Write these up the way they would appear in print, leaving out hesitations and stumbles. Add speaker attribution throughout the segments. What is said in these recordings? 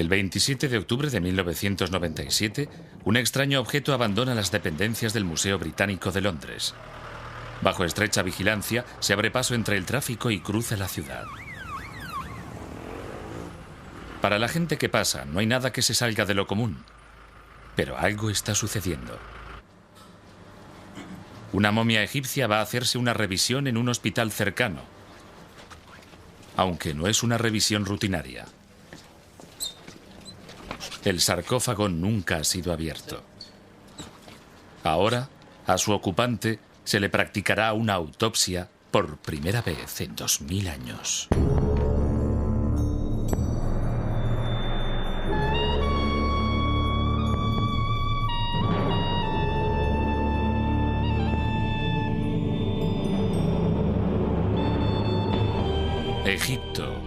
Speaker 1: El 27 de octubre de 1997, un extraño objeto abandona las dependencias del Museo Británico de Londres. Bajo estrecha vigilancia, se abre paso entre el tráfico y cruza la ciudad. Para la gente que pasa, no hay nada que se salga de lo común. Pero algo está sucediendo. Una momia egipcia va a hacerse una revisión en un hospital cercano, aunque no es una revisión rutinaria. El sarcófago nunca ha sido abierto. Ahora, a su ocupante se le practicará una autopsia por primera vez en 2000 años. Egipto.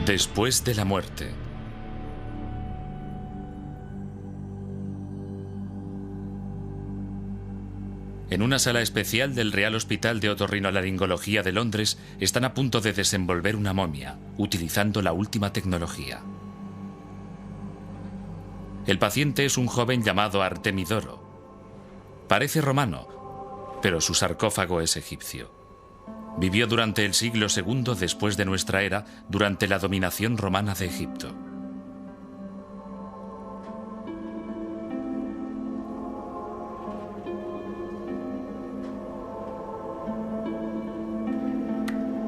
Speaker 1: Después de la muerte. En una sala especial del Real Hospital de Otorrinolaringología de Londres están a punto de desenvolver una momia, utilizando la última tecnología. El paciente es un joven llamado Artemidoro. Parece romano, pero su sarcófago es egipcio. Vivió durante el siglo II después de nuestra era, durante la dominación romana de Egipto.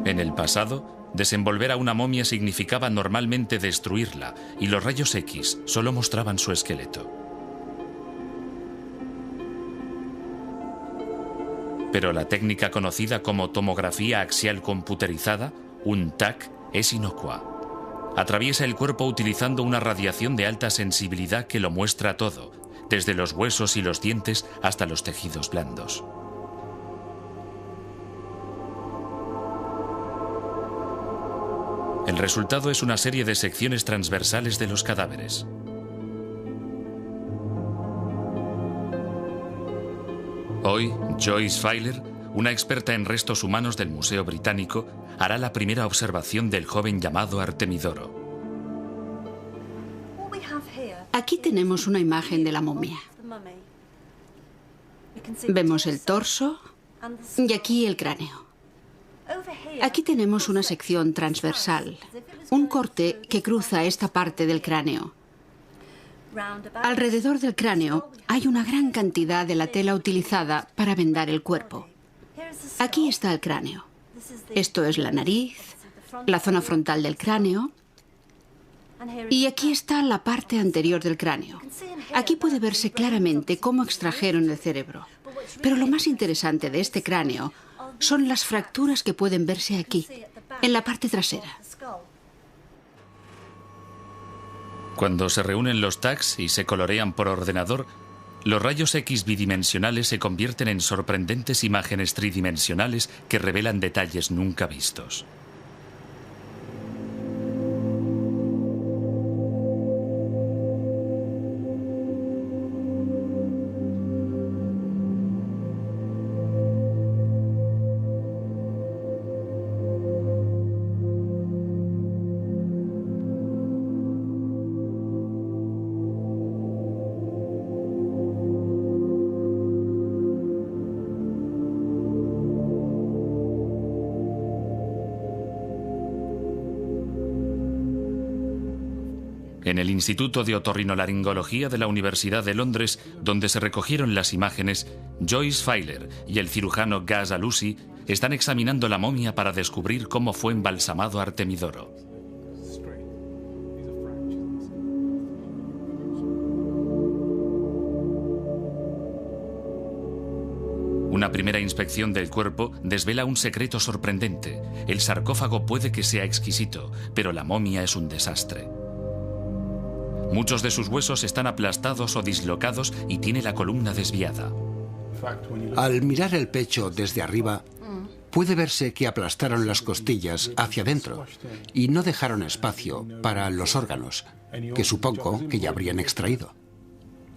Speaker 1: En el pasado, desenvolver a una momia significaba normalmente destruirla, y los rayos X solo mostraban su esqueleto. Pero la técnica conocida como tomografía axial computerizada, un TAC, es inocua. Atraviesa el cuerpo utilizando una radiación de alta sensibilidad que lo muestra todo, desde los huesos y los dientes hasta los tejidos blandos. El resultado es una serie de secciones transversales de los cadáveres. Hoy, Joyce Feiler, una experta en restos humanos del Museo Británico, hará la primera observación del joven llamado Artemidoro.
Speaker 2: Aquí tenemos una imagen de la momia. Vemos el torso y aquí el cráneo. Aquí tenemos una sección transversal, un corte que cruza esta parte del cráneo. Alrededor del cráneo hay una gran cantidad de la tela utilizada para vendar el cuerpo. Aquí está el cráneo. Esto es la nariz, la zona frontal del cráneo, y aquí está la parte anterior del cráneo. Aquí puede verse claramente cómo extrajeron el cerebro. Pero lo más interesante de este cráneo son las fracturas que pueden verse aquí, en la parte trasera.
Speaker 1: Cuando se reúnen los tags y se colorean por ordenador, los rayos X bidimensionales se convierten en sorprendentes imágenes tridimensionales que revelan detalles nunca vistos. En el Instituto de Otorrinolaringología de la Universidad de Londres, donde se recogieron las imágenes, Joyce Feiler y el cirujano Gaz Alusi están examinando la momia para descubrir cómo fue embalsamado Artemidoro. Una primera inspección del cuerpo desvela un secreto sorprendente. El sarcófago puede que sea exquisito, pero la momia es un desastre. Muchos de sus huesos están aplastados o dislocados y tiene la columna desviada.
Speaker 3: Al mirar el pecho desde arriba, puede verse que aplastaron las costillas hacia adentro y no dejaron espacio para los órganos, que supongo que ya habrían extraído.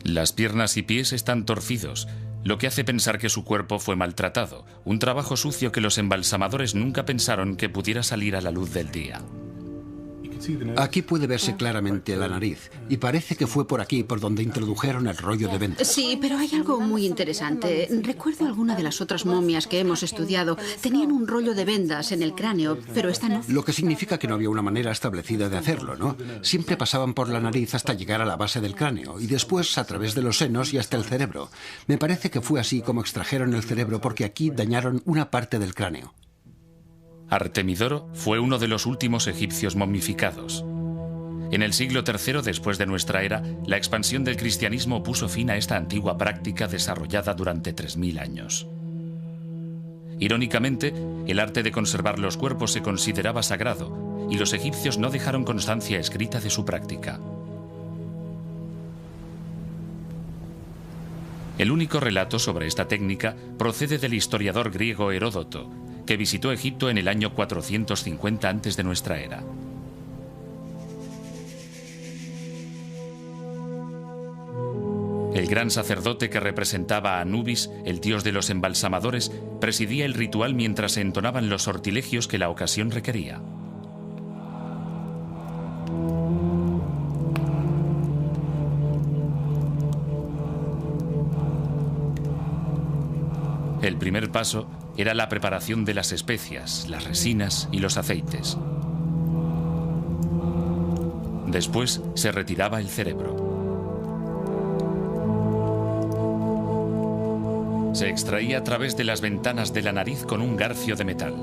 Speaker 1: Las piernas y pies están torcidos, lo que hace pensar que su cuerpo fue maltratado, un trabajo sucio que los embalsamadores nunca pensaron que pudiera salir a la luz del día.
Speaker 3: Aquí puede verse claramente la nariz, y parece que fue por aquí por donde introdujeron el rollo de vendas.
Speaker 2: Sí, pero hay algo muy interesante. Recuerdo alguna de las otras momias que hemos estudiado. Tenían un rollo de vendas en el cráneo, pero esta no.
Speaker 3: Lo que significa que no había una manera establecida de hacerlo, ¿no? Siempre pasaban por la nariz hasta llegar a la base del cráneo, y después a través de los senos y hasta el cerebro. Me parece que fue así como extrajeron el cerebro, porque aquí dañaron una parte del cráneo.
Speaker 1: Artemidoro fue uno de los últimos egipcios momificados. En el siglo III después de nuestra era, la expansión del cristianismo puso fin a esta antigua práctica desarrollada durante 3000 años. Irónicamente, el arte de conservar los cuerpos se consideraba sagrado, y los egipcios no dejaron constancia escrita de su práctica. El único relato sobre esta técnica procede del historiador griego Heródoto, que visitó Egipto en el año 450 antes de nuestra era. El gran sacerdote que representaba a Anubis, el dios de los embalsamadores, presidía el ritual mientras se entonaban los sortilegios que la ocasión requería. El primer paso era la preparación de las especias, las resinas y los aceites. Después se retiraba el cerebro. Se extraía a través de las ventanas de la nariz con un garfio de metal.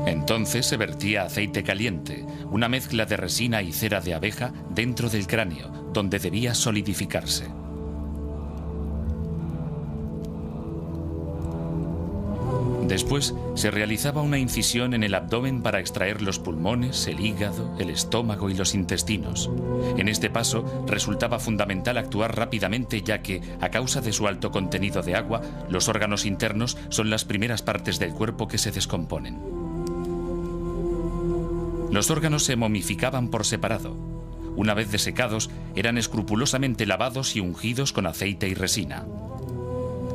Speaker 1: Entonces se vertía aceite caliente, una mezcla de resina y cera de abeja, dentro del cráneo, donde debía solidificarse. Después se realizaba una incisión en el abdomen para extraer los pulmones, el hígado, el estómago y los intestinos. En este paso resultaba fundamental actuar rápidamente, ya que, a causa de su alto contenido de agua, los órganos internos son las primeras partes del cuerpo que se descomponen. Los órganos se momificaban por separado. Una vez desecados, eran escrupulosamente lavados y ungidos con aceite y resina.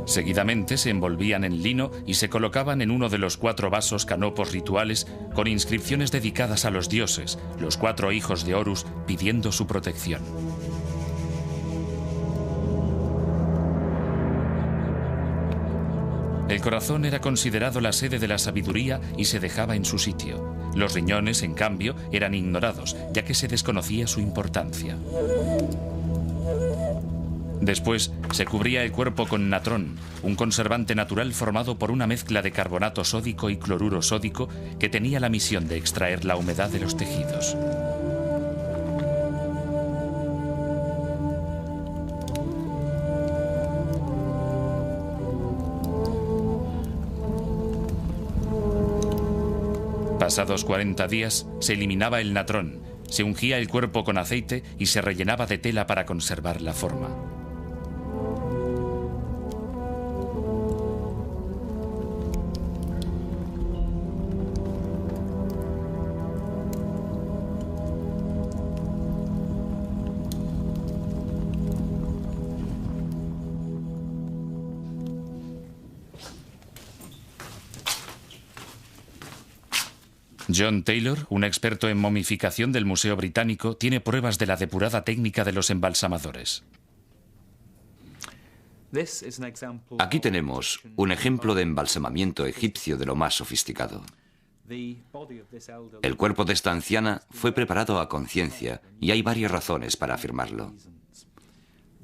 Speaker 1: Seguidamente se envolvían en lino y se colocaban en uno de los 4 vasos canopos rituales con inscripciones dedicadas a los dioses, los 4 hijos de Horus, pidiendo su protección. El corazón era considerado la sede de la sabiduría y se dejaba en su sitio. Los riñones, en cambio, eran ignorados, ya que se desconocía su importancia. Después se cubría el cuerpo con natrón, un conservante natural formado por una mezcla de carbonato sódico y cloruro sódico que tenía la misión de extraer la humedad de los tejidos. Pasados 40 días, se eliminaba el natrón, se ungía el cuerpo con aceite y se rellenaba de tela para conservar la forma. John Taylor, un experto en momificación del Museo Británico, tiene pruebas de la depurada técnica de los embalsamadores.
Speaker 4: Aquí tenemos un ejemplo de embalsamamiento egipcio de lo más sofisticado. El cuerpo de esta anciana fue preparado a conciencia y hay varias razones para afirmarlo.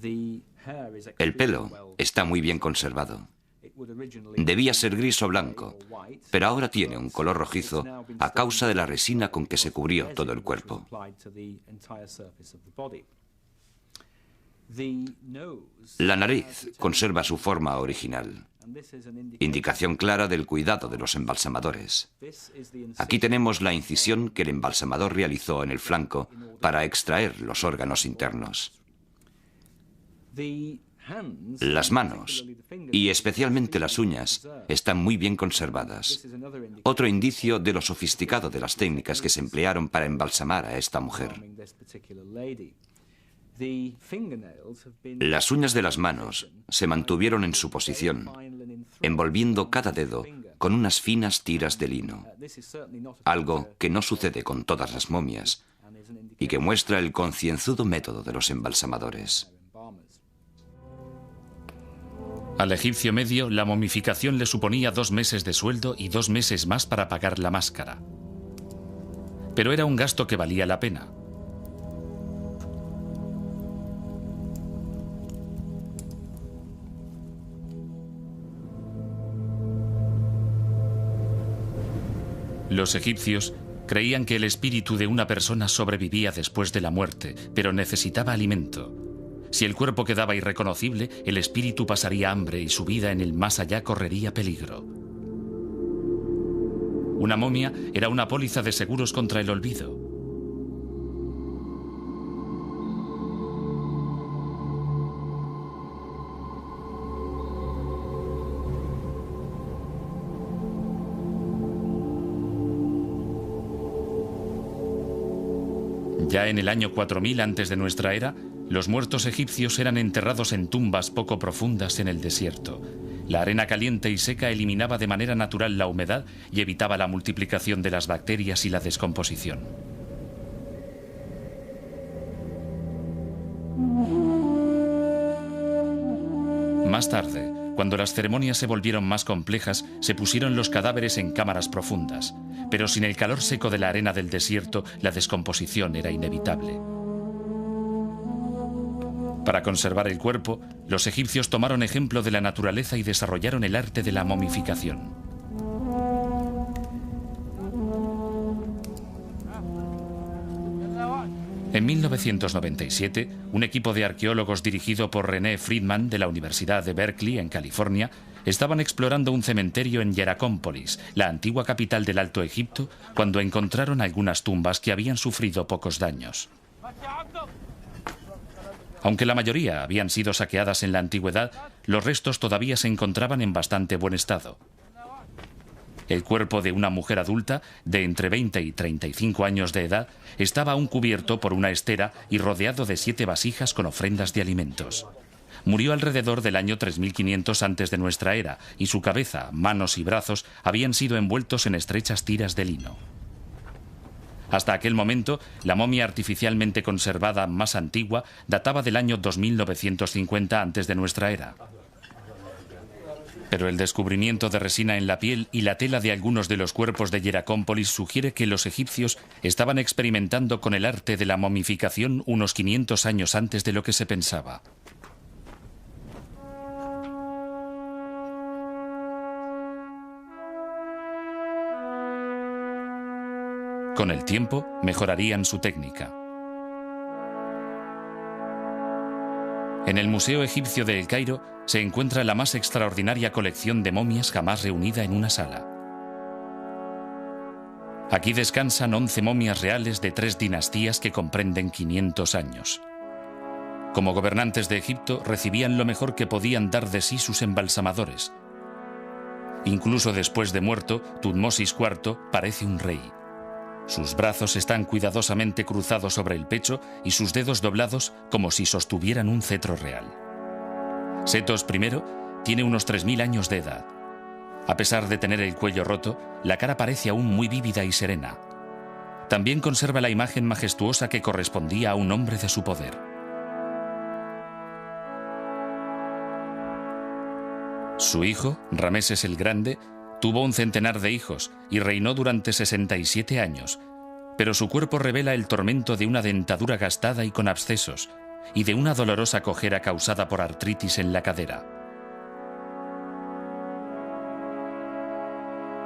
Speaker 4: El pelo está muy bien conservado. Debía ser gris o blanco, pero ahora tiene un color rojizo a causa de la resina con que se cubrió todo el cuerpo. La nariz conserva su forma original, indicación clara del cuidado de los embalsamadores. Aquí tenemos la incisión que el embalsamador realizó en el flanco para extraer los órganos internos. Las manos, y especialmente las uñas, están muy bien conservadas. Otro indicio de lo sofisticado de las técnicas que se emplearon para embalsamar a esta mujer. Las uñas de las manos se mantuvieron en su posición, envolviendo cada dedo con unas finas tiras de lino, algo que no sucede con todas las momias y que muestra el concienzudo método de los embalsamadores.
Speaker 1: Al egipcio medio, la momificación le suponía 2 meses de sueldo y 2 meses más para pagar la máscara. Pero era un gasto que valía la pena. Los egipcios creían que el espíritu de una persona sobrevivía después de la muerte, pero necesitaba alimento. Si el cuerpo quedaba irreconocible, el espíritu pasaría hambre y su vida en el más allá correría peligro. Una momia era una póliza de seguros contra el olvido. Ya en el año 4000 antes de nuestra era, los muertos egipcios eran enterrados en tumbas poco profundas en el desierto. La arena caliente y seca eliminaba de manera natural la humedad y evitaba la multiplicación de las bacterias y la descomposición. Más tarde, cuando las ceremonias se volvieron más complejas, se pusieron los cadáveres en cámaras profundas, pero sin el calor seco de la arena del desierto, la descomposición era inevitable. Para conservar el cuerpo, los egipcios tomaron ejemplo de la naturaleza y desarrollaron el arte de la momificación. En 1997, un equipo de arqueólogos dirigido por René Friedman de la Universidad de Berkeley, en California, estaban explorando un cementerio en Hieracómpolis, la antigua capital del Alto Egipto, cuando encontraron algunas tumbas que habían sufrido pocos daños. Aunque la mayoría habían sido saqueadas en la antigüedad, los restos todavía se encontraban en bastante buen estado. El cuerpo de una mujer adulta, de entre 20 y 35 años de edad, estaba aún cubierto por una estera y rodeado de 7 vasijas con ofrendas de alimentos. Murió alrededor del año 3500 antes de nuestra era, y su cabeza, manos y brazos habían sido envueltos en estrechas tiras de lino. Hasta aquel momento, la momia artificialmente conservada más antigua databa del año 2950 antes de nuestra era. Pero el descubrimiento de resina en la piel y la tela de algunos de los cuerpos de Hieracómpolis sugiere que los egipcios estaban experimentando con el arte de la momificación unos 500 años antes de lo que se pensaba. Con el tiempo, mejorarían su técnica. En el Museo Egipcio de El Cairo se encuentra la más extraordinaria colección de momias jamás reunida en una sala. Aquí descansan 11 momias reales de 3 dinastías que comprenden 500 años. Como gobernantes de Egipto, recibían lo mejor que podían dar de sí sus embalsamadores. Incluso después de muerto, Tutmosis IV parece un rey. Sus brazos están cuidadosamente cruzados sobre el pecho y sus dedos doblados como si sostuvieran un cetro real. Setos I tiene unos 3000 años de edad. A pesar de tener el cuello roto, la cara parece aún muy vívida y serena. También conserva la imagen majestuosa que correspondía a un hombre de su poder. Su hijo, Rameses el Grande, tuvo un centenar de hijos y reinó durante 67 años, pero su cuerpo revela el tormento de una dentadura gastada y con abscesos, y de una dolorosa cojera causada por artritis en la cadera.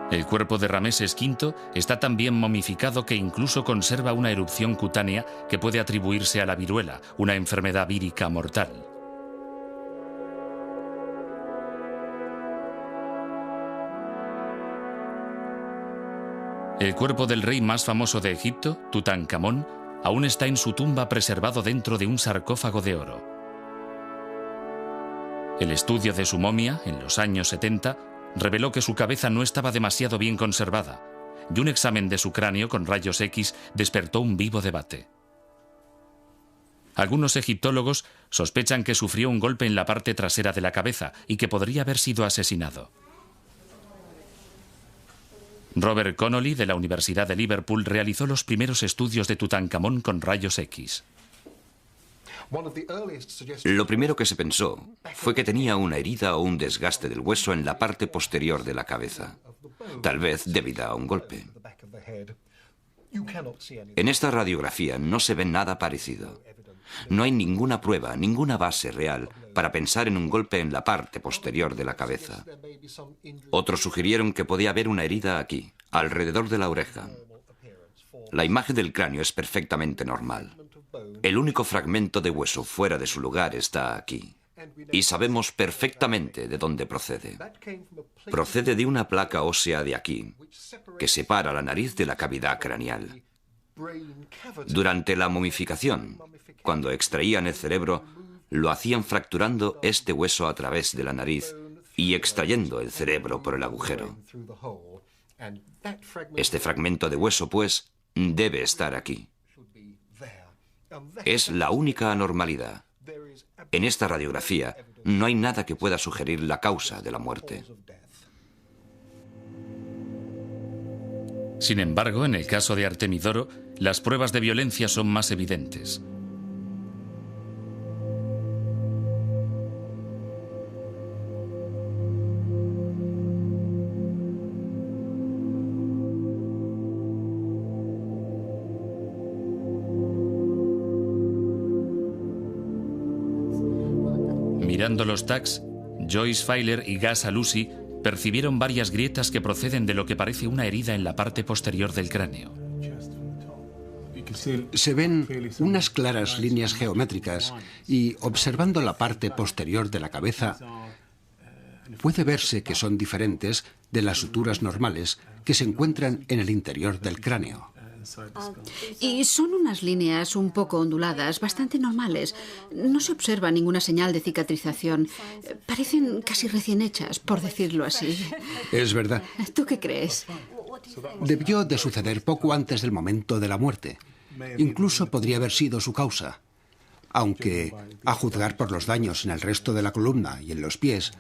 Speaker 1: El cuerpo de Rameses V está tan bien momificado que incluso conserva una erupción cutánea que puede atribuirse a la viruela, una enfermedad vírica mortal. El cuerpo del rey más famoso de Egipto, Tutankamón, aún está en su tumba preservado dentro de un sarcófago de oro. El estudio de su momia, en los años 70, reveló que su cabeza no estaba demasiado bien conservada, y un examen de su cráneo con rayos X despertó un vivo debate. Algunos egiptólogos sospechan que sufrió un golpe en la parte trasera de la cabeza y que podría haber sido asesinado. Robert Connolly, de la Universidad de Liverpool, realizó los primeros estudios de Tutankamón con rayos X.
Speaker 4: Lo primero que se pensó fue que tenía una herida o un desgaste del hueso en la parte posterior de la cabeza, tal vez debida a un golpe. En esta radiografía no se ve nada parecido. No hay ninguna prueba, ninguna base real para pensar en un golpe en la parte posterior de la cabeza. Otros sugirieron que podía haber una herida aquí, alrededor de la oreja. La imagen del cráneo es perfectamente normal. El único fragmento de hueso fuera de su lugar está aquí. Y sabemos perfectamente de dónde procede. Procede de una placa ósea de aquí, que separa la nariz de la cavidad craneal. Durante la momificación, cuando extraían el cerebro, lo hacían fracturando este hueso a través de la nariz y extrayendo el cerebro por el agujero. Este fragmento de hueso, pues, debe estar aquí. Es la única anormalidad. En esta radiografía no hay nada que pueda sugerir la causa de la muerte.
Speaker 1: Sin embargo, en el caso de Artemidoro, las pruebas de violencia son más evidentes. Mirando los tags, Joyce Feiler y Gus Alusi percibieron varias grietas que proceden de lo que parece una herida en la parte posterior del cráneo.
Speaker 3: Se ven unas claras líneas geométricas y, observando la parte posterior de la cabeza, puede verse que son diferentes de las suturas normales que se encuentran en el interior del cráneo.
Speaker 2: Y son unas líneas un poco onduladas, bastante normales. No se observa ninguna señal de cicatrización. Parecen casi recién hechas, por decirlo así.
Speaker 3: Es verdad.
Speaker 2: ¿Tú qué crees?
Speaker 3: Debió de suceder poco antes del momento de la muerte. Incluso podría haber sido su causa. Aunque, a juzgar por los daños en el resto de la columna y en los pies,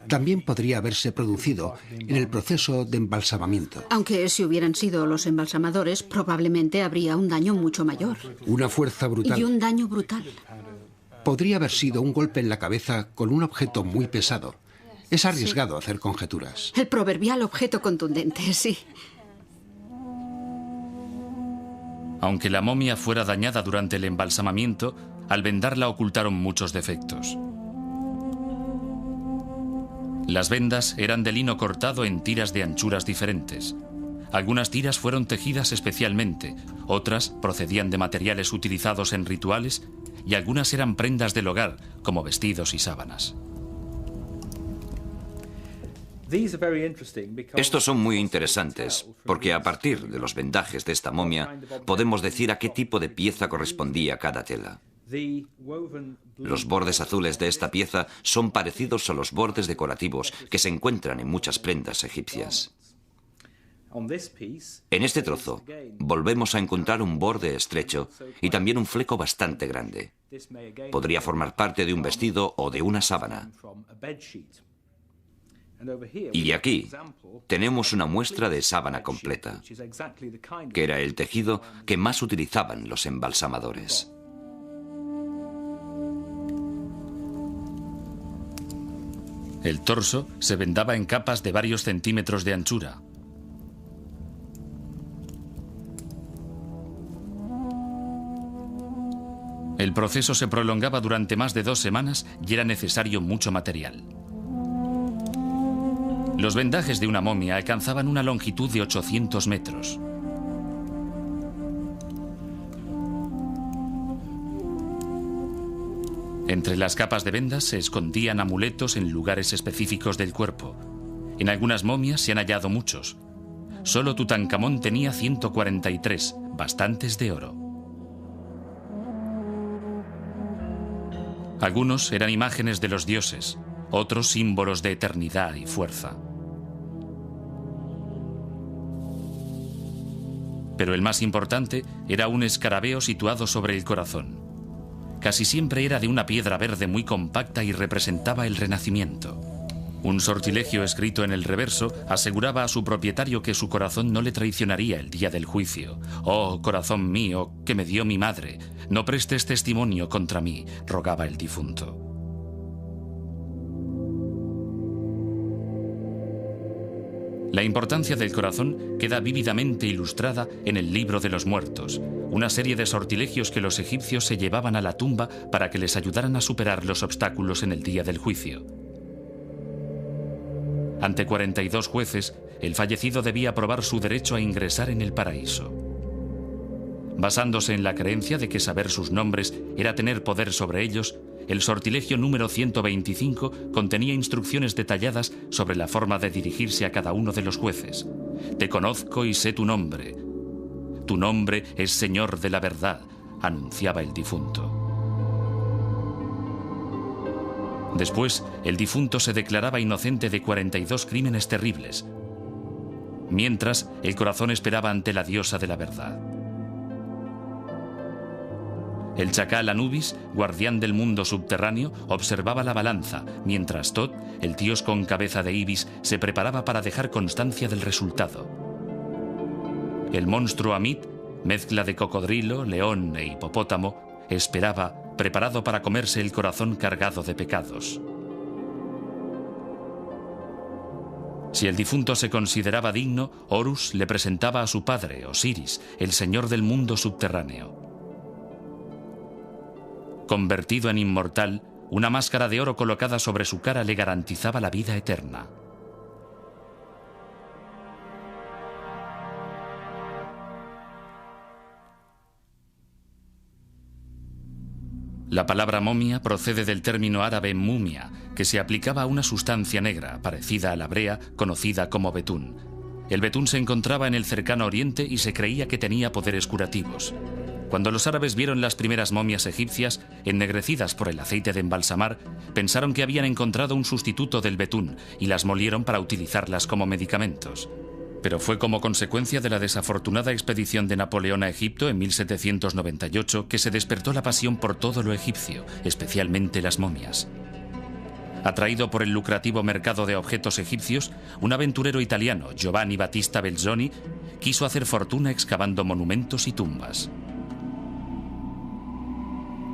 Speaker 3: también podría haberse producido en el proceso de embalsamamiento.
Speaker 2: Aunque si hubieran sido los embalsamadores, probablemente habría un daño mucho mayor.
Speaker 3: Una fuerza brutal.
Speaker 2: Y un daño brutal.
Speaker 3: Podría haber sido un golpe en la cabeza con un objeto muy pesado. Es arriesgado hacer conjeturas.
Speaker 2: El proverbial objeto contundente, sí.
Speaker 1: Aunque la momia fuera dañada durante el embalsamamiento, al vendarla ocultaron muchos defectos. Las vendas eran de lino cortado en tiras de anchuras diferentes. Algunas tiras fueron tejidas especialmente, otras procedían de materiales utilizados en rituales y algunas eran prendas del hogar, como vestidos y sábanas.
Speaker 4: Estos son muy interesantes, porque a partir de los vendajes de esta momia podemos decir a qué tipo de pieza correspondía cada tela. Los bordes azules de esta pieza son parecidos a los bordes decorativos que se encuentran en muchas prendas egipcias. En este trozo volvemos a encontrar un borde estrecho y también un fleco bastante grande. Podría formar parte de un vestido o de una sábana. Y aquí tenemos una muestra de sábana completa, que era el tejido que más utilizaban los embalsamadores.
Speaker 1: El torso se vendaba en capas de varios centímetros de anchura. El proceso se prolongaba durante más de 2 semanas y era necesario mucho material. Los vendajes de una momia alcanzaban una longitud de 800 metros. Entre las capas de vendas se escondían amuletos en lugares específicos del cuerpo. En algunas momias se han hallado muchos. Solo Tutankamón tenía 143, bastantes de oro. Algunos eran imágenes de los dioses, otros símbolos de eternidad y fuerza. Pero el más importante era un escarabeo situado sobre el corazón. Casi siempre era de una piedra verde muy compacta y representaba el renacimiento. Un sortilegio escrito en el reverso aseguraba a su propietario que su corazón no le traicionaría el día del juicio. «Oh, corazón mío, que me dio mi madre, no prestes testimonio contra mí», rogaba el difunto. La importancia del corazón queda vívidamente ilustrada en el Libro de los Muertos, una serie de sortilegios que los egipcios se llevaban a la tumba para que les ayudaran a superar los obstáculos en el día del juicio. Ante 42 jueces, el fallecido debía probar su derecho a ingresar en el paraíso. Basándose en la creencia de que saber sus nombres era tener poder sobre ellos, el sortilegio número 125 contenía instrucciones detalladas sobre la forma de dirigirse a cada uno de los jueces. «Te conozco y sé tu nombre. Tu nombre es Señor de la verdad», anunciaba el difunto. Después, el difunto se declaraba inocente de 42 crímenes terribles, mientras el corazón esperaba ante la diosa de la verdad. El chacal Anubis, guardián del mundo subterráneo, observaba la balanza, mientras Tot, el dios con cabeza de ibis, se preparaba para dejar constancia del resultado. El monstruo Amit, mezcla de cocodrilo, león e hipopótamo, esperaba, preparado para comerse el corazón cargado de pecados. Si el difunto se consideraba digno, Horus le presentaba a su padre, Osiris, el señor del mundo subterráneo. Convertido en inmortal, una máscara de oro colocada sobre su cara le garantizaba la vida eterna. La palabra momia procede del término árabe mumia, que se aplicaba a una sustancia negra, parecida a la brea, conocida como betún. El betún se encontraba en el cercano oriente y se creía que tenía poderes curativos. Cuando los árabes vieron las primeras momias egipcias, ennegrecidas por el aceite de embalsamar, pensaron que habían encontrado un sustituto del betún y las molieron para utilizarlas como medicamentos. Pero fue como consecuencia de la desafortunada expedición de Napoleón a Egipto en 1798 que se despertó la pasión por todo lo egipcio, especialmente las momias. Atraído por el lucrativo mercado de objetos egipcios, un aventurero italiano, Giovanni Battista Belzoni, quiso hacer fortuna excavando monumentos y tumbas.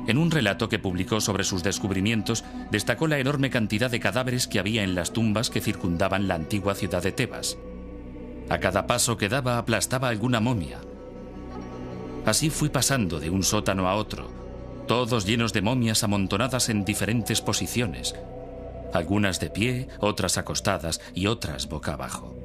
Speaker 1: En un relato que publicó sobre sus descubrimientos, destacó la enorme cantidad de cadáveres que había en las tumbas que circundaban la antigua ciudad de Tebas. A cada paso que daba aplastaba alguna momia. Así fui pasando de un sótano a otro, todos llenos de momias amontonadas en diferentes posiciones, algunas de pie, otras acostadas y otras boca abajo.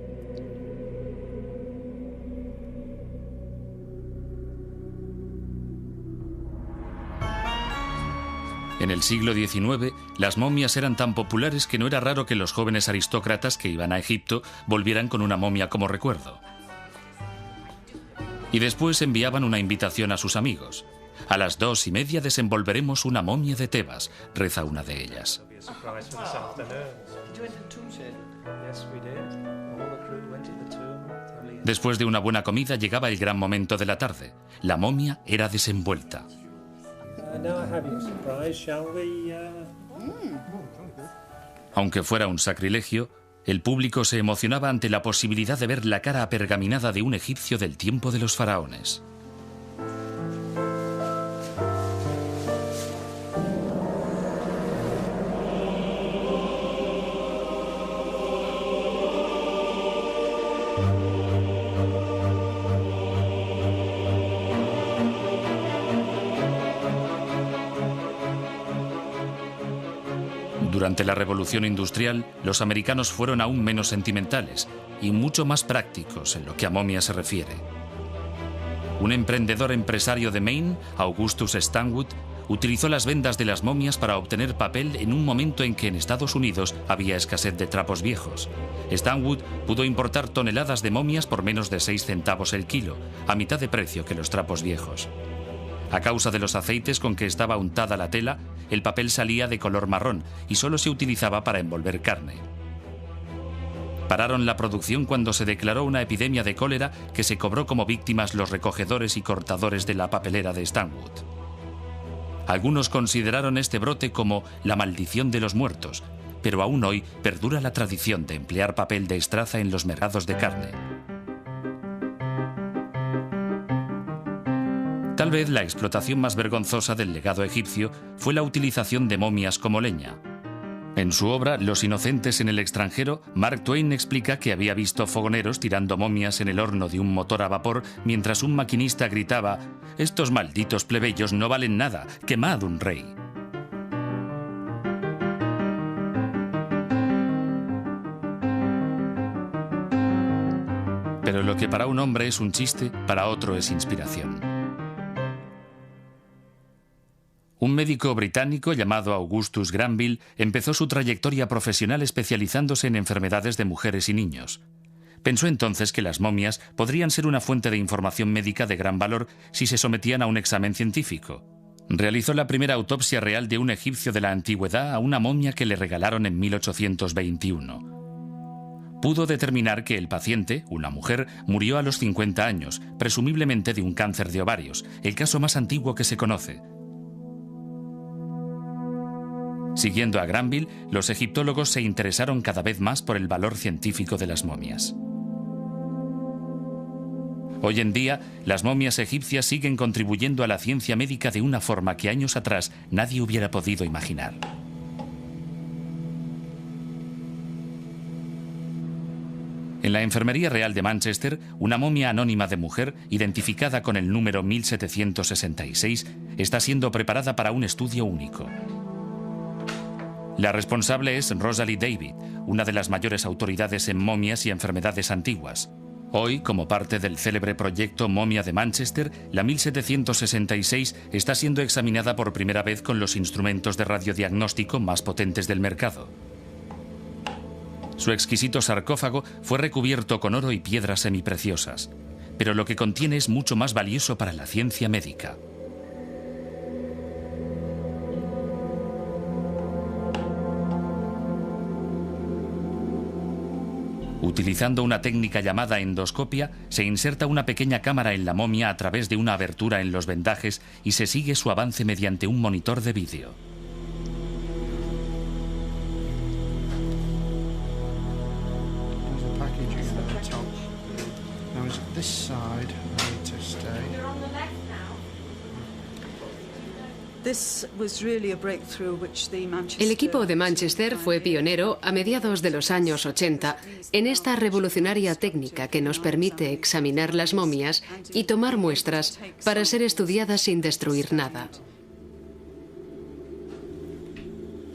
Speaker 1: En el siglo XIX, las momias eran tan populares que no era raro que los jóvenes aristócratas que iban a Egipto volvieran con una momia como recuerdo. Y después enviaban una invitación a sus amigos. «A las 2:30 desenvolveremos una momia de Tebas», reza una de ellas. Después de una buena comida llegaba el gran momento de la tarde. La momia era desenvuelta. Aunque fuera un sacrilegio, el público se emocionaba ante la posibilidad de ver la cara apergaminada de un egipcio del tiempo de los faraones. Durante la Revolución Industrial, los americanos fueron aún menos sentimentales y mucho más prácticos en lo que a momia se refiere. Un emprendedor empresario de Maine, Augustus Stanwood, utilizó las vendas de las momias para obtener papel en un momento en que en Estados Unidos había escasez de trapos viejos. Stanwood pudo importar toneladas de momias por menos de 6 centavos el kilo, a mitad de precio que los trapos viejos. A causa de los aceites con que estaba untada la tela, el papel salía de color marrón y solo se utilizaba para envolver carne. Pararon la producción cuando se declaró una epidemia de cólera que se cobró como víctimas los recogedores y cortadores de la papelera de Stanwood. Algunos consideraron este brote como la maldición de los muertos, pero aún hoy perdura la tradición de emplear papel de estraza en los mercados de carne. Tal vez la explotación más vergonzosa del legado egipcio fue la utilización de momias como leña. En su obra Los inocentes en el extranjero, Mark Twain explica que había visto fogoneros tirando momias en el horno de un motor a vapor mientras un maquinista gritaba: «Estos malditos plebeyos no valen nada, quemad un rey». Pero lo que para un hombre es un chiste, para otro es inspiración. Un médico británico llamado Augustus Granville empezó su trayectoria profesional especializándose en enfermedades de mujeres y niños. Pensó entonces que las momias podrían ser una fuente de información médica de gran valor si se sometían a un examen científico. Realizó la primera autopsia real de un egipcio de la antigüedad a una momia que le regalaron en 1821. Pudo determinar que el paciente, una mujer, murió a los 50 años, presumiblemente de un cáncer de ovarios, el caso más antiguo que se conoce. Siguiendo a Granville, los egiptólogos se interesaron cada vez más por el valor científico de las momias. Hoy en día, las momias egipcias siguen contribuyendo a la ciencia médica de una forma que años atrás nadie hubiera podido imaginar. En la Enfermería Real de Manchester, una momia anónima de mujer, identificada con el número 1766, está siendo preparada para un estudio único. La responsable es Rosalie David, una de las mayores autoridades en momias y enfermedades antiguas. Hoy, como parte del célebre proyecto Momia de Manchester, la 1766 está siendo examinada por primera vez con los instrumentos de radiodiagnóstico más potentes del mercado. Su exquisito sarcófago fue recubierto con oro y piedras semipreciosas, pero lo que contiene es mucho más valioso para la ciencia médica. Utilizando una técnica llamada endoscopia, se inserta una pequeña cámara en la momia a través de una abertura en los vendajes y se sigue su avance mediante un monitor de vídeo.
Speaker 5: El equipo de Manchester fue pionero a mediados de los años 80 en esta revolucionaria técnica que nos permite examinar las momias y tomar muestras para ser estudiadas sin destruir nada.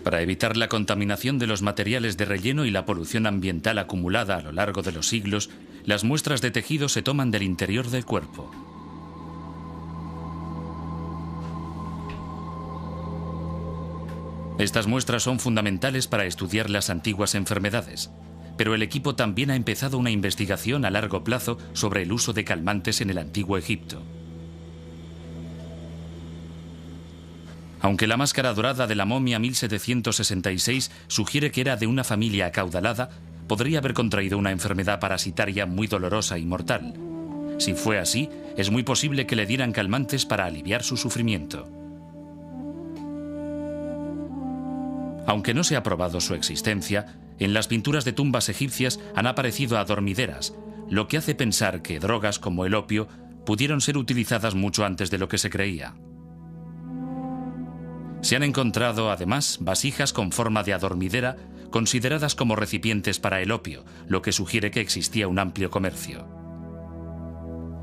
Speaker 1: Para evitar la contaminación de los materiales de relleno y la polución ambiental acumulada a lo largo de los siglos, las muestras de tejido se toman del interior del cuerpo. Estas muestras son fundamentales para estudiar las antiguas enfermedades, pero el equipo también ha empezado una investigación a largo plazo sobre el uso de calmantes en el antiguo Egipto. Aunque la máscara dorada de la momia 1766 sugiere que era de una familia acaudalada, podría haber contraído una enfermedad parasitaria muy dolorosa y mortal. Si fue así, es muy posible que le dieran calmantes para aliviar su sufrimiento. Aunque no se ha probado su existencia, en las pinturas de tumbas egipcias han aparecido adormideras, lo que hace pensar que drogas como el opio pudieron ser utilizadas mucho antes de lo que se creía. Se han encontrado, además, vasijas con forma de adormidera, consideradas como recipientes para el opio, lo que sugiere que existía un amplio comercio.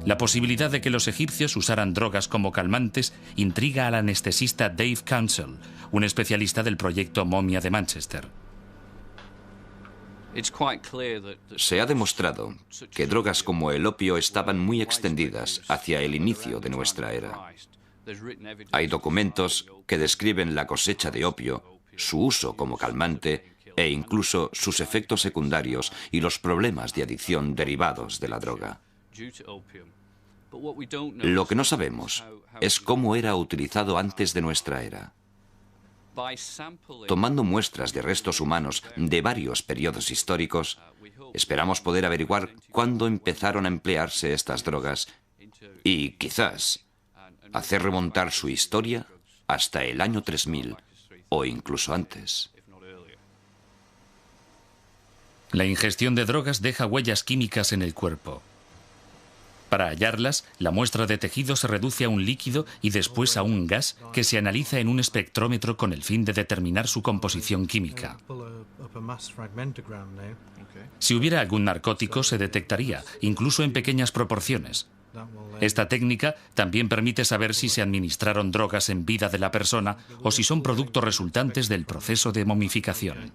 Speaker 1: La posibilidad de que los egipcios usaran drogas como calmantes intriga al anestesista Dave Council, un especialista del proyecto Momia de Manchester.
Speaker 4: Se ha demostrado que drogas como el opio estaban muy extendidas hacia el inicio de nuestra era. Hay documentos que describen la cosecha de opio, su uso como calmante e incluso sus efectos secundarios y los problemas de adicción derivados de la droga. Lo que no sabemos es cómo era utilizado antes de nuestra era. Tomando muestras de restos humanos de varios periodos históricos, esperamos poder averiguar cuándo empezaron a emplearse estas drogas y, quizás, hacer remontar su historia hasta el año 3000 o incluso antes.
Speaker 1: La ingestión de drogas deja huellas químicas en el cuerpo. Para hallarlas, la muestra de tejido se reduce a un líquido y después a un gas que se analiza en un espectrómetro con el fin de determinar su composición química. Si hubiera algún narcótico, se detectaría, incluso en pequeñas proporciones. Esta técnica también permite saber si se administraron drogas en vida de la persona o si son productos resultantes del proceso de momificación.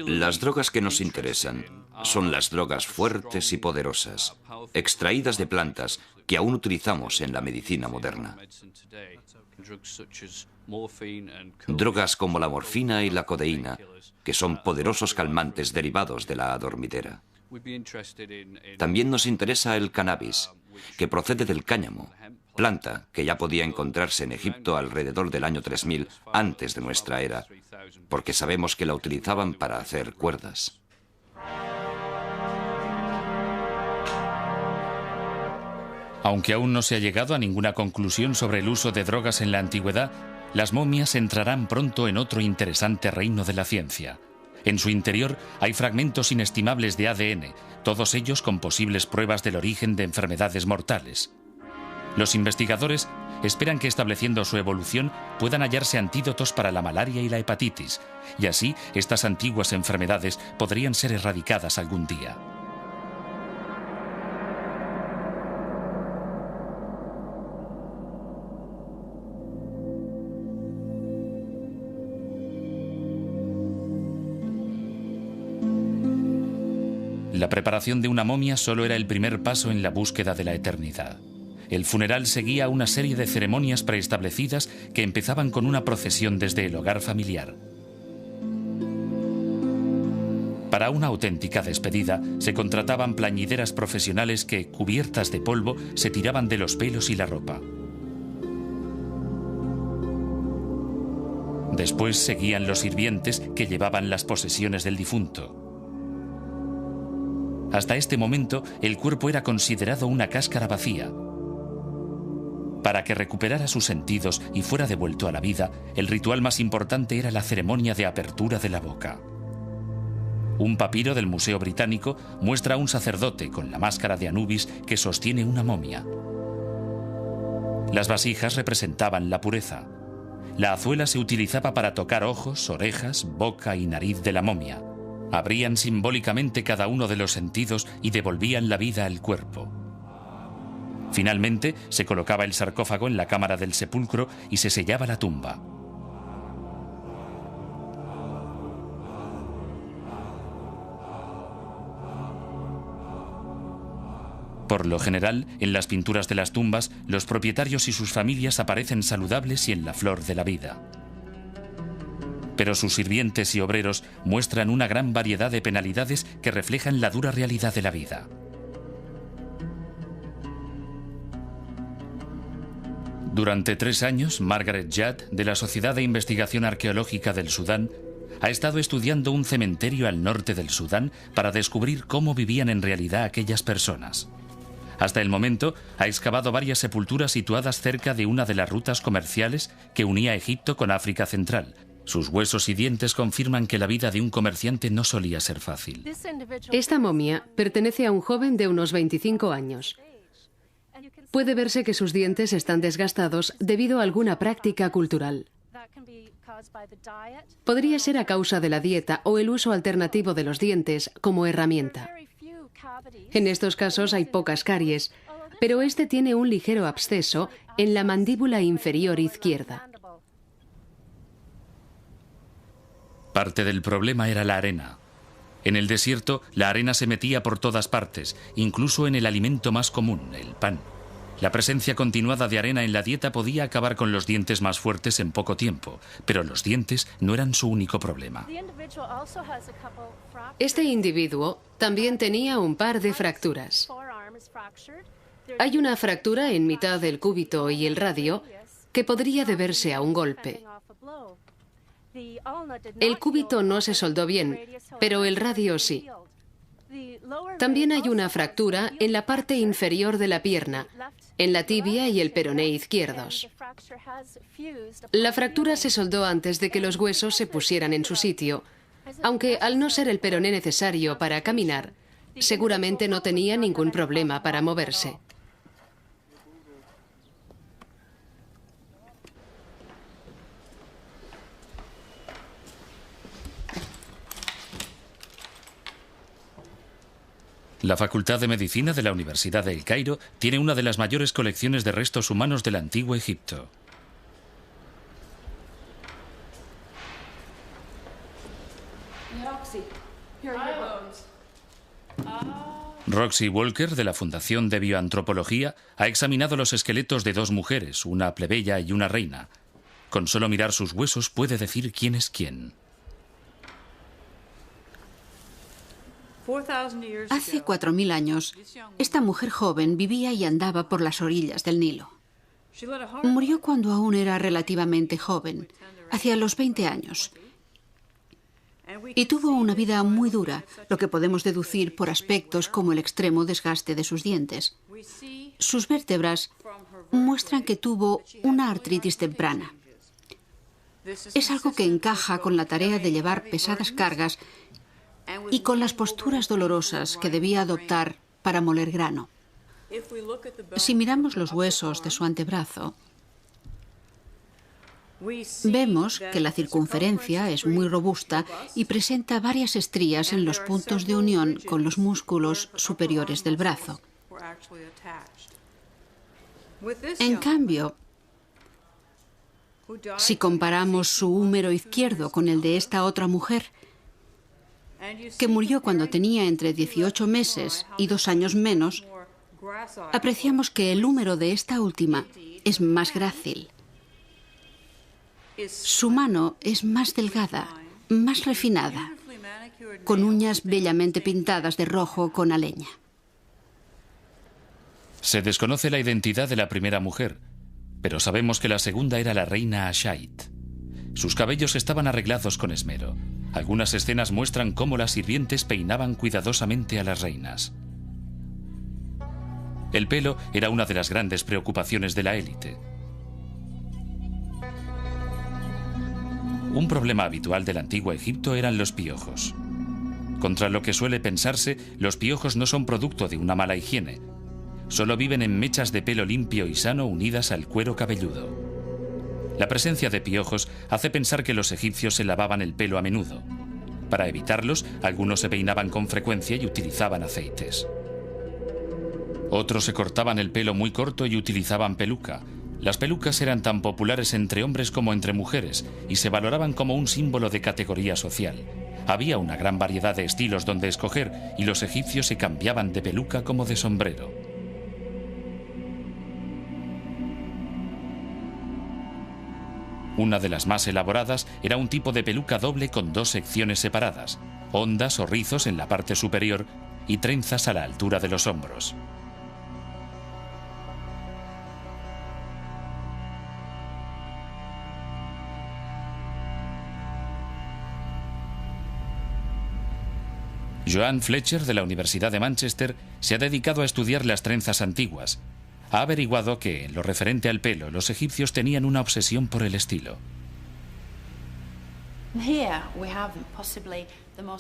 Speaker 4: Las drogas que nos interesan son las drogas fuertes y poderosas, extraídas de plantas que aún utilizamos en la medicina moderna. Drogas como la morfina y la codeína, que son poderosos calmantes derivados de la adormidera. También nos interesa el cannabis, que procede del cáñamo, planta que ya podía encontrarse en Egipto alrededor del año 3000 antes de nuestra era, porque sabemos que la utilizaban para hacer cuerdas.
Speaker 1: Aunque aún no se ha llegado a ninguna conclusión sobre el uso de drogas en la antigüedad, las momias entrarán pronto en otro interesante reino de la ciencia. En su interior hay fragmentos inestimables de ADN, todos ellos con posibles pruebas del origen de enfermedades mortales. Los investigadores esperan que estableciendo su evolución puedan hallarse antídotos para la malaria y la hepatitis, y así estas antiguas enfermedades podrían ser erradicadas algún día. La preparación de una momia solo era el primer paso en la búsqueda de la eternidad. El funeral seguía una serie de ceremonias preestablecidas que empezaban con una procesión desde el hogar familiar. Para una auténtica despedida, se contrataban plañideras profesionales que, cubiertas de polvo, se tiraban de los pelos y la ropa. Después seguían los sirvientes que llevaban las posesiones del difunto. Hasta este momento, el cuerpo era considerado una cáscara vacía. Para que recuperara sus sentidos y fuera devuelto a la vida, el ritual más importante era la ceremonia de apertura de la boca. Un papiro del Museo Británico muestra a un sacerdote con la máscara de Anubis que sostiene una momia. Las vasijas representaban la pureza. La azuela se utilizaba para tocar ojos, orejas, boca y nariz de la momia. Abrían simbólicamente cada uno de los sentidos y devolvían la vida al cuerpo. Finalmente, se colocaba el sarcófago en la cámara del sepulcro y se sellaba la tumba. Por lo general, en las pinturas de las tumbas, los propietarios y sus familias aparecen saludables y en la flor de la vida. Pero sus sirvientes y obreros muestran una gran variedad de penalidades que reflejan la dura realidad de la vida. Durante 3 años, Margaret Judd, de la Sociedad de Investigación Arqueológica del Sudán, ha estado estudiando un cementerio al norte del Sudán para descubrir cómo vivían en realidad aquellas personas. Hasta el momento, ha excavado varias sepulturas situadas cerca de una de las rutas comerciales que unía Egipto con África Central. Sus huesos y dientes confirman que la vida de un comerciante no solía ser fácil.
Speaker 5: Esta momia pertenece a un joven de unos 25 años. Puede verse que sus dientes están desgastados debido a alguna práctica cultural. Podría ser a causa de la dieta o el uso alternativo de los dientes como herramienta. En estos casos hay pocas caries, pero este tiene un ligero absceso en la mandíbula inferior izquierda.
Speaker 1: Parte del problema era la arena. En el desierto, la arena se metía por todas partes, incluso en el alimento más común, el pan. La presencia continuada de arena en la dieta podía acabar con los dientes más fuertes en poco tiempo, pero los dientes no eran su único problema.
Speaker 5: Este individuo también tenía un par de fracturas. Hay una fractura en mitad del cúbito y el radio que podría deberse a un golpe. El cúbito no se soldó bien, pero el radio sí. También hay una fractura en la parte inferior de la pierna, en la tibia y el peroné izquierdos. La fractura se soldó antes de que los huesos se pusieran en su sitio, aunque al no ser el peroné necesario para caminar, seguramente no tenía ningún problema para moverse.
Speaker 1: La Facultad de Medicina de la Universidad de El Cairo tiene una de las mayores colecciones de restos humanos del antiguo Egipto. Roxy Walker, de la Fundación de Bioantropología, ha examinado los esqueletos de dos mujeres, una plebeya y una reina. Con solo mirar sus huesos puede decir quién es quién.
Speaker 2: Hace 4000 años, esta mujer joven vivía y andaba por las orillas del Nilo. Murió cuando aún era relativamente joven, hacia los 20 años. Y tuvo una vida muy dura, lo que podemos deducir por aspectos como el extremo desgaste de sus dientes. Sus vértebras muestran que tuvo una artritis temprana. Es algo que encaja con la tarea de llevar pesadas cargas y con las posturas dolorosas que debía adoptar para moler grano. Si miramos los huesos de su antebrazo, vemos que la circunferencia es muy robusta y presenta varias estrías en los puntos de unión con los músculos superiores del brazo. En cambio, si comparamos su húmero izquierdo con el de esta otra mujer, que murió cuando tenía entre 18 meses y 2 años menos, apreciamos que el húmero de esta última es más grácil. Su mano es más delgada, más refinada, con uñas bellamente pintadas de rojo con aleña.
Speaker 1: Se desconoce la identidad de la primera mujer, pero sabemos que la segunda era la reina Ashait. Sus cabellos estaban arreglados con esmero. Algunas escenas muestran cómo las sirvientes peinaban cuidadosamente a las reinas. El pelo era una de las grandes preocupaciones de la élite. Un problema habitual del antiguo Egipto eran los piojos. Contra lo que suele pensarse, los piojos no son producto de una mala higiene. Solo viven en mechas de pelo limpio y sano unidas al cuero cabelludo. La presencia de piojos hace pensar que los egipcios se lavaban el pelo a menudo. Para evitarlos, algunos se peinaban con frecuencia y utilizaban aceites. Otros se cortaban el pelo muy corto y utilizaban peluca. Las pelucas eran tan populares entre hombres como entre mujeres y se valoraban como un símbolo de categoría social. Había una gran variedad de estilos donde escoger y los egipcios se cambiaban de peluca como de sombrero. Una de las más elaboradas era un tipo de peluca doble con 2 secciones separadas, ondas o rizos en la parte superior y trenzas a la altura de los hombros. Joan Fletcher, de la Universidad de Manchester, se ha dedicado a estudiar las trenzas antiguas. Ha averiguado que, en lo referente al pelo, los egipcios tenían una obsesión por el estilo.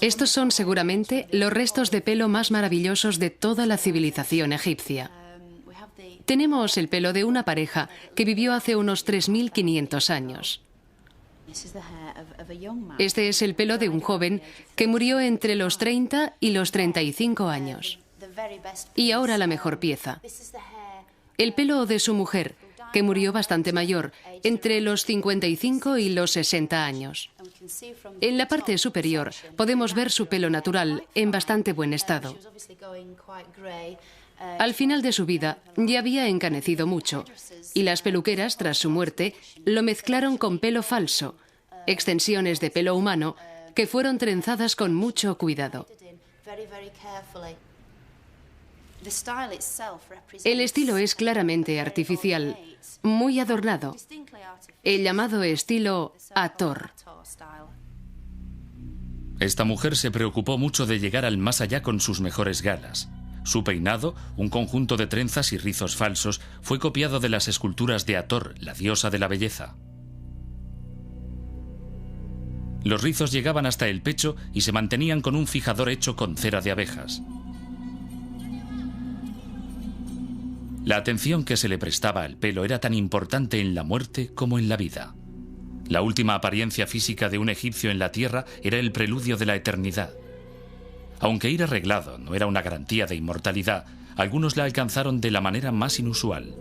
Speaker 5: Estos son seguramente los restos de pelo más maravillosos de toda la civilización egipcia. Tenemos el pelo de una pareja que vivió hace unos 3500 años. Este es el pelo de un joven que murió entre los 30 y los 35 años. Y ahora la mejor pieza. El pelo de su mujer, que murió bastante mayor, entre los 55 y los 60 años. En la parte superior podemos ver su pelo natural en bastante buen estado. Al final de su vida ya había encanecido mucho, y las peluqueras, tras su muerte, lo mezclaron con pelo falso, extensiones de pelo humano que fueron trenzadas con mucho cuidado. El estilo es claramente artificial. muy adornado, el llamado estilo Hathor.
Speaker 1: Esta mujer se preocupó mucho de llegar al más allá con sus mejores galas. Su peinado, un conjunto de trenzas y rizos falsos, fue copiado de las esculturas de Hathor, la diosa de la belleza. Los rizos llegaban hasta el pecho y se mantenían con un fijador hecho con cera de abejas. La atención que se le prestaba al pelo era tan importante en la muerte como en la vida. La última apariencia física de un egipcio en la tierra era el preludio de la eternidad. Aunque ir arreglado no era una garantía de inmortalidad, algunos la alcanzaron de la manera más inusual.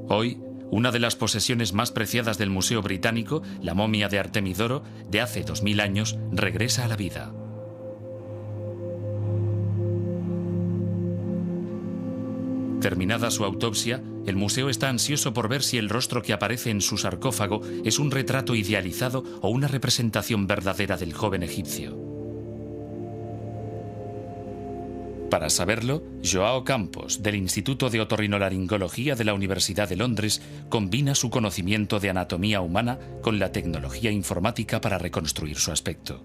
Speaker 1: Hoy, una de las posesiones más preciadas del Museo Británico, la momia de Artemidoro, de hace 2000 años, regresa a la vida. Terminada su autopsia, el museo está ansioso por ver si el rostro que aparece en su sarcófago es un retrato idealizado o una representación verdadera del joven egipcio. Para saberlo, Joao Campos, del Instituto de Otorrinolaringología de la Universidad de Londres, combina su conocimiento de anatomía humana con la tecnología informática para reconstruir su aspecto.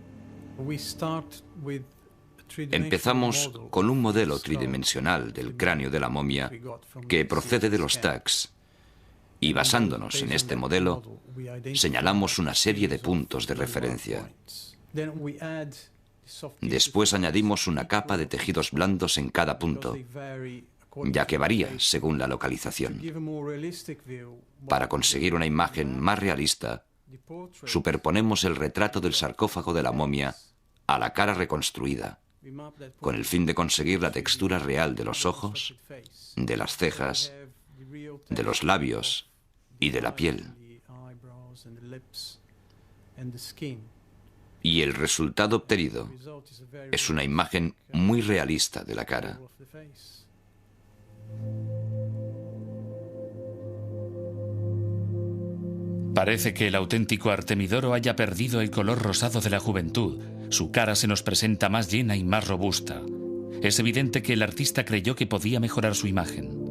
Speaker 4: Empezamos con un modelo tridimensional del cráneo de la momia que procede de los tags y basándonos en este modelo señalamos una serie de puntos de referencia. Después añadimos una capa de tejidos blandos en cada punto, ya que varía según la localización. Para conseguir una imagen más realista, superponemos el retrato del sarcófago de la momia a la cara reconstruida, con el fin de conseguir la textura real de los ojos, de las cejas, de los labios y de la piel. Y el resultado obtenido es una imagen muy realista de la cara.
Speaker 1: Parece que el auténtico Artemidoro haya perdido el color rosado de la juventud. Su cara se nos presenta más llena y más robusta. Es evidente que el artista creyó que podía mejorar su imagen.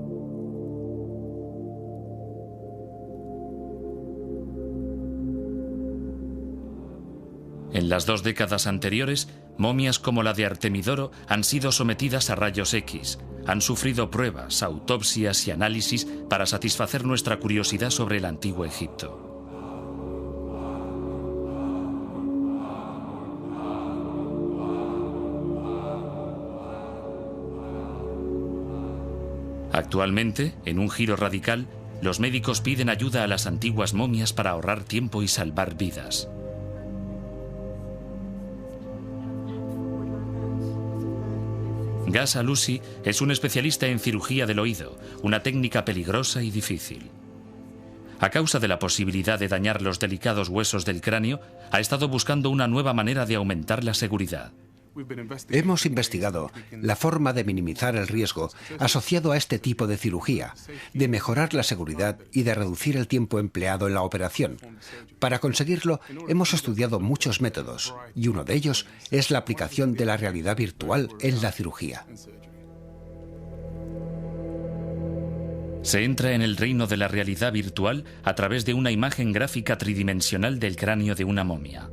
Speaker 1: En las 2 décadas anteriores, momias como la de Artemidoro han sido sometidas a rayos X. Han sufrido pruebas, autopsias y análisis para satisfacer nuestra curiosidad sobre el antiguo Egipto. Actualmente, en un giro radical, los médicos piden ayuda a las antiguas momias para ahorrar tiempo y salvar vidas. Gas Alusi es un especialista en cirugía del oído, una técnica peligrosa y difícil. A causa de la posibilidad de dañar los delicados huesos del cráneo, ha estado buscando una nueva manera de aumentar la seguridad.
Speaker 3: Hemos investigado la forma de minimizar el riesgo asociado a este tipo de cirugía, de mejorar la seguridad y de reducir el tiempo empleado en la operación. Para conseguirlo, hemos estudiado muchos métodos y uno de ellos es la aplicación de la realidad virtual en la cirugía.
Speaker 1: Se entra en el reino de la realidad virtual a través de una imagen gráfica tridimensional del cráneo de una momia.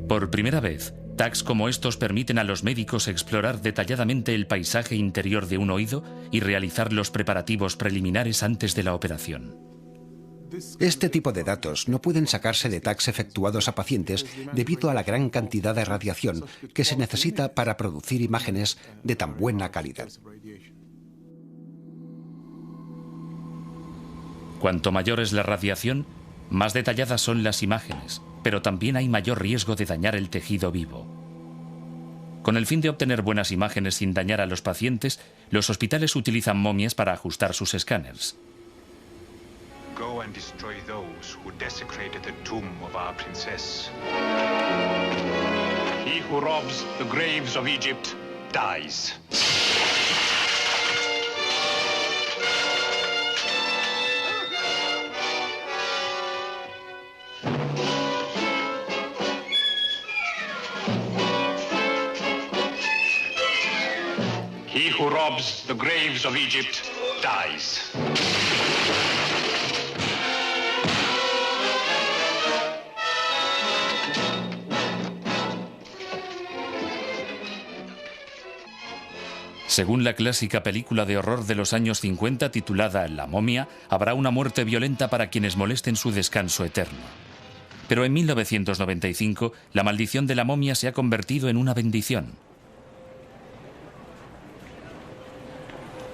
Speaker 1: Por primera vez, tags como estos permiten a los médicos explorar detalladamente el paisaje interior de un oído y realizar los preparativos preliminares antes de la operación.
Speaker 3: Este tipo de datos no pueden sacarse de tags efectuados a pacientes debido a la gran cantidad de radiación que se necesita para producir imágenes de tan buena calidad.
Speaker 1: Cuanto mayor es la radiación, más detalladas son las imágenes, pero también hay mayor riesgo de dañar el tejido vivo. Con el fin de obtener buenas imágenes sin dañar a los pacientes, los hospitales utilizan momias para ajustar sus escáneres.
Speaker 6: Go and destroy those who desecrated the tomb of our princess. He who robs the graves of Egypt dies. who robs the graves of Egypt dies.
Speaker 1: Según la clásica película de horror de los años 50 titulada La momia, habrá una muerte violenta para quienes molesten su descanso eterno. Pero en 1995, la maldición de la momia se ha convertido en una bendición.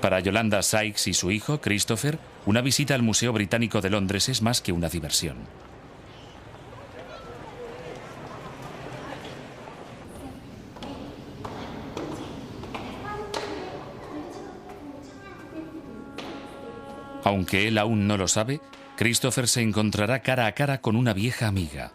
Speaker 1: Para Yolanda Sykes y su hijo, Christopher, una visita al Museo Británico de Londres es más que una diversión. Aunque él aún no lo sabe, Christopher se encontrará cara a cara con una vieja amiga.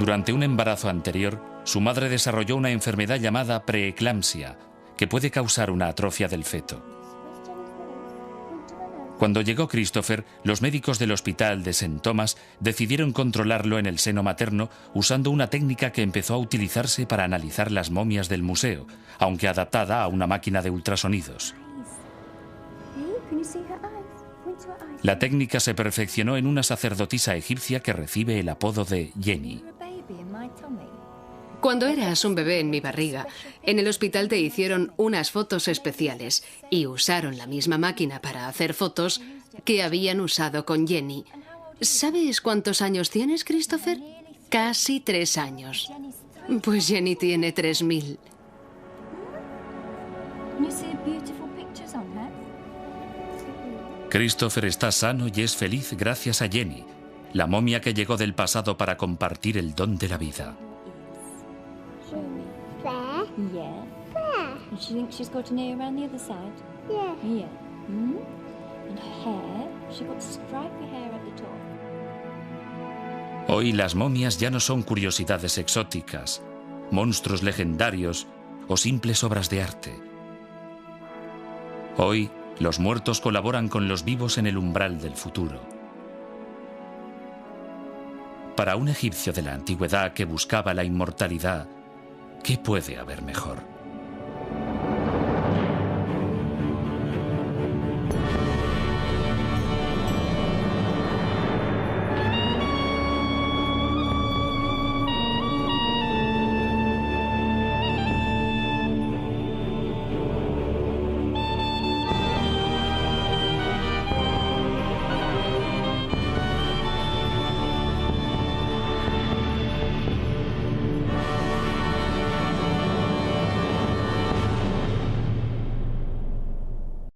Speaker 1: Durante un embarazo anterior, su madre desarrolló una enfermedad llamada preeclampsia, que puede causar una atrofia del feto. Cuando llegó Christopher, los médicos del hospital de St. Thomas decidieron controlarlo en el seno materno usando una técnica que empezó a utilizarse para analizar las momias del museo, aunque adaptada a una máquina de ultrasonidos. La técnica se perfeccionó en una sacerdotisa egipcia que recibe el apodo de Jenny.
Speaker 5: Cuando eras un bebé en mi barriga, en el hospital te hicieron unas fotos especiales y usaron la misma máquina para hacer fotos que habían usado con Jenny. ¿Sabes cuántos años tienes, Christopher? Casi 3 años. Pues Jenny tiene 3000.
Speaker 1: Christopher está sano y es feliz gracias a Jenny, la momia que llegó del pasado para compartir el don de la vida.
Speaker 7: Yeah. There. And she thinks she's got an ear around the other side? Yeah. Yeah. Mm? And her hair, she got stripy hair at the top.
Speaker 1: Hoy las momias ya no son curiosidades exóticas, monstruos legendarios o simples obras de arte. Hoy los muertos colaboran con los vivos en el umbral del futuro. Para un egipcio de la antigüedad que buscaba la inmortalidad, ¿qué puede haber mejor?